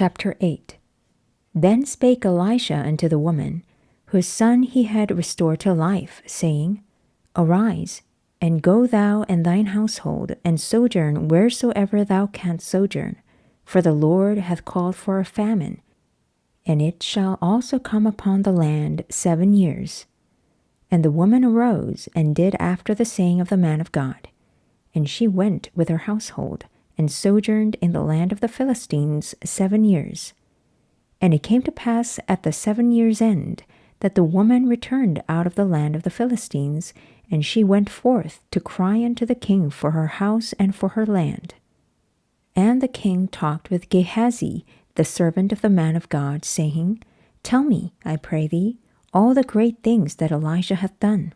Chapter 8. Then spake Elisha unto the woman, whose son he had restored to life, saying, Arise, and go thou and thine household, and sojourn wheresoever thou canst sojourn, for the Lord hath called for a famine, and it shall also come upon the land 7 years. And the woman arose, and did after the saying of the man of God. And she went with her household, and sojourned in the land of the Philistines 7 years. And it came to pass at the 7 years' end, that the woman returned out of the land of the Philistines, and she went forth to cry unto the king for her house and for her land. And the king talked with Gehazi, the servant of the man of God, saying, Tell me, I pray thee, all the great things that Elisha hath done.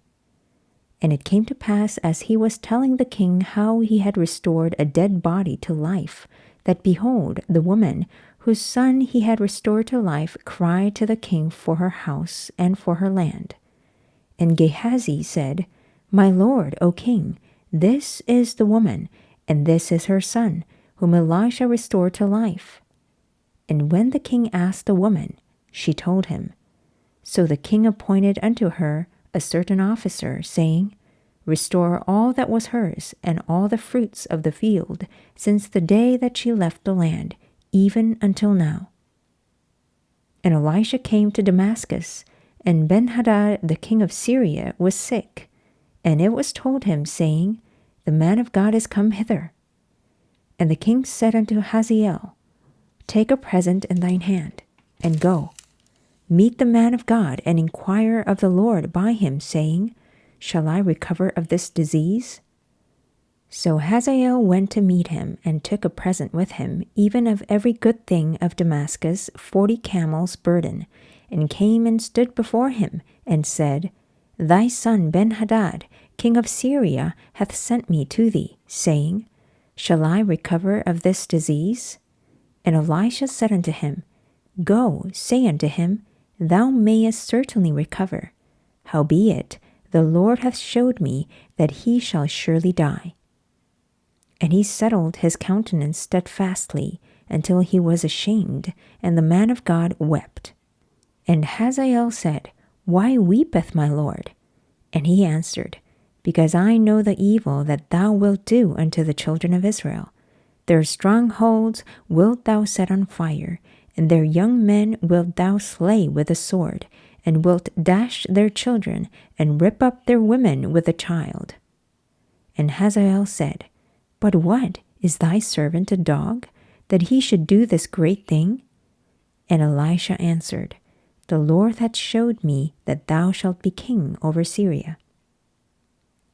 And it came to pass, as he was telling the king how he had restored a dead body to life, that behold, the woman, whose son he had restored to life, cried to the king for her house and for her land. And Gehazi said, My lord, O king, this is the woman, and this is her son, whom Elisha restored to life. And when the king asked the woman, she told him. So the king appointed unto her a certain officer, saying, Restore all that was hers, and all the fruits of the field, since the day that she left the land, even until now. And Elisha came to Damascus, and Benhadad the king of Syria was sick. And it was told him, saying, The man of God is come hither. And the king said unto Hazael, Take a present in thine hand, and go. Meet the man of God, and inquire of the Lord by him, saying, Shall I recover of this disease? So Hazael went to meet him, and took a present with him, even of every good thing of Damascus 40 camels' burden, and came and stood before him, and said, Thy son Benhadad, king of Syria, hath sent me to thee, saying, Shall I recover of this disease? And Elisha said unto him, Go, say unto him, Thou mayest certainly recover. Howbeit, the Lord hath showed me that he shall surely die. And he settled his countenance steadfastly, until he was ashamed, and the man of God wept. And Hazael said, Why weepeth my lord? And he answered, Because I know the evil that thou wilt do unto the children of Israel. Their strongholds wilt thou set on fire, and their young men wilt thou slay with the sword, and wilt dash their children, and rip up their women with the child. And Hazael said, But what, is thy servant a dog, that he should do this great thing? And Elisha answered, The Lord hath showed me that thou shalt be king over Syria.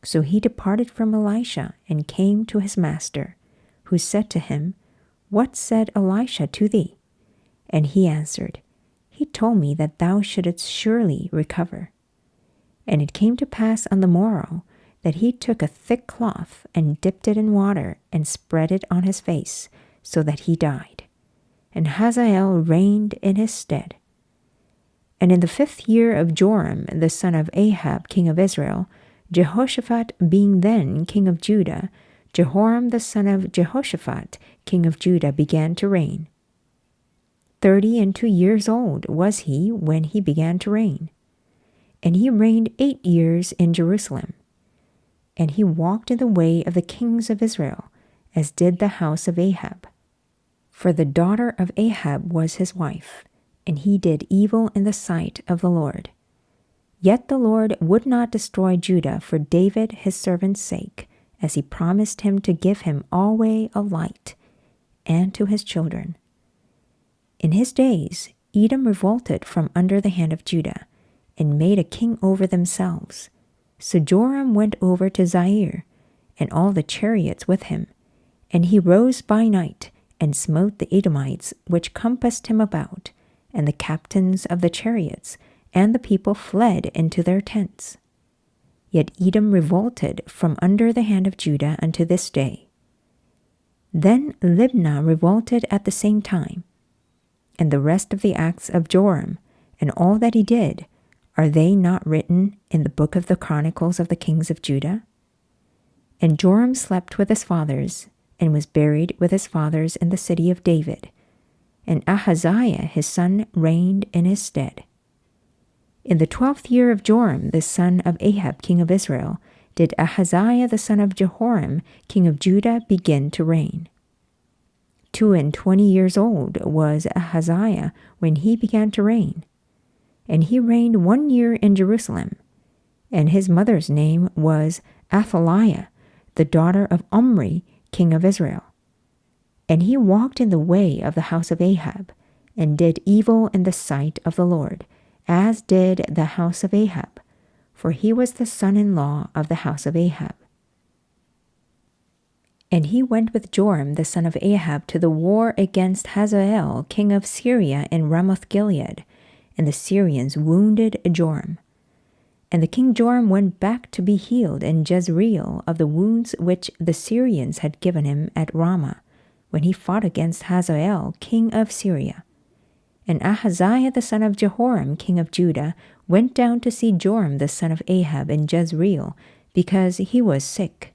So he departed from Elisha, and came to his master, who said to him, What said Elisha to thee? And he answered, He told me that thou shouldest surely recover. And it came to pass on the morrow, that he took a thick cloth, and dipped it in water, and spread it on his face, so that he died. And Hazael reigned in his stead. And in the 5th year of Joram the son of Ahab king of Israel, Jehoshaphat being then king of Judah, Jehoram the son of Jehoshaphat king of Judah began to reign. 32 years old was he when he began to reign. And he reigned 8 years in Jerusalem. And he walked in the way of the kings of Israel, as did the house of Ahab. For the daughter of Ahab was his wife, and he did evil in the sight of the Lord. Yet the Lord would not destroy Judah for David his servant's sake, as he promised him to give him alway a light, and to his children. In his days Edom revolted from under the hand of Judah, and made a king over themselves. So Joram went over to Zair, and all the chariots with him, and he rose by night, and smote the Edomites which compassed him about, and the captains of the chariots, and the people fled into their tents. Yet Edom revolted from under the hand of Judah unto this day. Then Libnah revolted at the same time. And the rest of the acts of Joram, and all that he did, are they not written in the book of the Chronicles of the kings of Judah? And Joram slept with his fathers, and was buried with his fathers in the city of David. and Ahaziah his son reigned in his stead. In the 12th year of Joram the son of Ahab king of Israel did Ahaziah the son of Jehoram king of Judah begin to reign. 22 years old was Ahaziah when he began to reign, and he reigned 1 year in Jerusalem, and his mother's name was Athaliah, the daughter of Omri, king of Israel. And he walked in the way of the house of Ahab, and did evil in the sight of the Lord, as did the house of Ahab, for he was the son-in-law of the house of Ahab. And he went with Joram the son of Ahab to the war against Hazael king of Syria in Ramoth-Gilead, and the Syrians wounded Joram. And the king Joram went back to be healed in Jezreel of the wounds which the Syrians had given him at Ramah, when he fought against Hazael king of Syria. And Ahaziah the son of Jehoram king of Judah went down to see Joram the son of Ahab in Jezreel, because he was sick.